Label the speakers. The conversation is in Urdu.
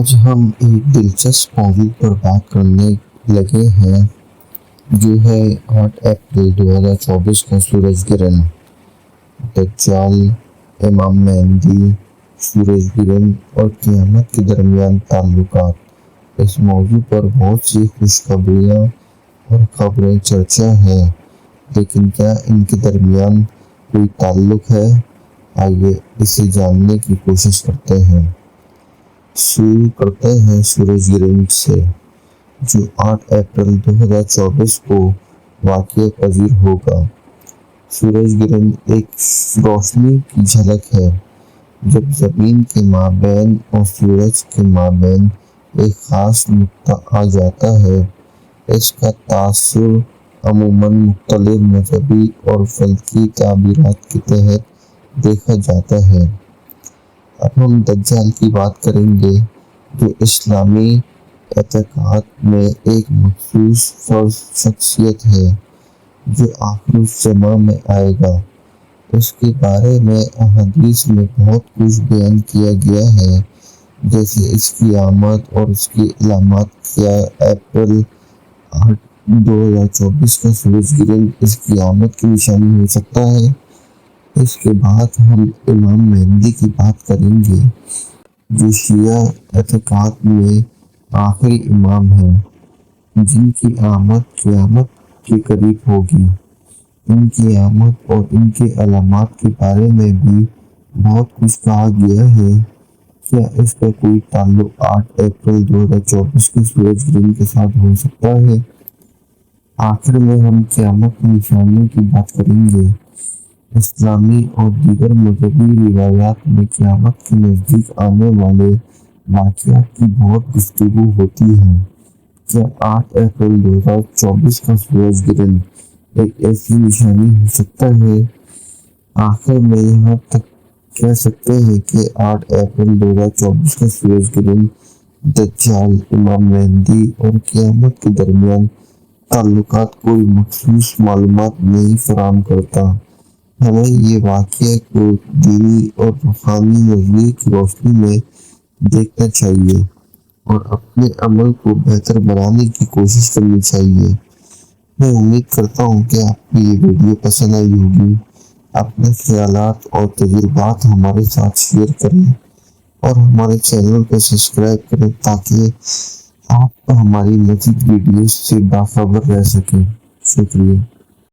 Speaker 1: آج ہم ایک دلچسپ موضوع پر بات کرنے لگے ہیں جو ہے 8 اپریل 2024 کا سورج گرہن، دجال، امام مہدی، سورج گرہن اور قیامت کے درمیان تعلقات۔ اس موضوع پر بہت سی خوشخبریاں اور خبریں چرچا ہیں، لیکن کیا ان کے درمیان کوئی تعلق ہے؟ آئیے اسے جاننے کی کوشش کرتے ہیں۔ شروع کرتے ہیں سورج گرہن سے، جو 8 اپریل 2024 کو واقع پذیر ہوگا۔ سورج گرہن ایک روشنی کی جھلک ہے جب زمین کے مابین اور سورج کے مابین ایک خاص نقطہ آ جاتا ہے۔ اس کا تاثر عموماً مختلف مذہبی اور فلکی تعبیرات کے تحت دیکھا جاتا ہے۔ اب ہم دجال کی بات کریں گے، جو اسلامی اعتقاد میں ایک مخصوص شخصیت ہے جو آخر الزماں میں آئے گا۔ اس کے بارے میں احادیث میں بہت کچھ بیان کیا گیا ہے، جیسے اس کی آمد اور اس کی علامات۔ کیا اپریل 8، 2024 کا سورج گرہن اس کی آمد کی نشانی ہو سکتا ہے؟ اس کے بعد ہم امام مہدی کی بات کریں گے، جو شیعہ اعتقاد میں آخری امام ہیں، جن کی آمد قیامت کے قریب ہوگی۔ ان کی آمد اور ان کے علامات کے بارے میں بھی بہت کچھ کہا گیا ہے۔ کیا اس کا کوئی تعلق 8 اپریل 2024 کے سورج گرہن کے ساتھ ہو سکتا ہے؟ آخر میں ہم قیامت کی نشانیوں کی بات کریں گے۔ اسلامی اور دیگر مذہبی روایات میں قیامت کے نزدیک آنے والے واقعات کی بہت گفتگو ہوتی ہے۔ کیا 8 اپریل 2024 کا سورج گرہن ایک ایسی نشانی ہو سکتا ہے؟ آخر میں یہاں تک کہہ سکتے ہیں کہ 8 اپریل 2024 کا سورج گرہن دجال، امام مہدی اور قیامت کے درمیان تعلقات کوئی مخصوص معلومات نہیں فراہم کرتا۔ ہمیں یہ واقعہ کو دینی اور روحانی نظریے کی روشنی میں دیکھنا چاہیے اور اپنے عمل کو بہتر بنانے کی کوشش کرنی چاہیے۔ میں امید کرتا ہوں کہ آپ کو یہ ویڈیو پسند آئی ہوگی۔ اپنے خیالات اور تجربات ہمارے ساتھ شیئر کریں اور ہمارے چینل کو سبسکرائب کریں تاکہ آپ ہماری مزید ویڈیوز سے باخبر رہ سکیں۔ شکریہ۔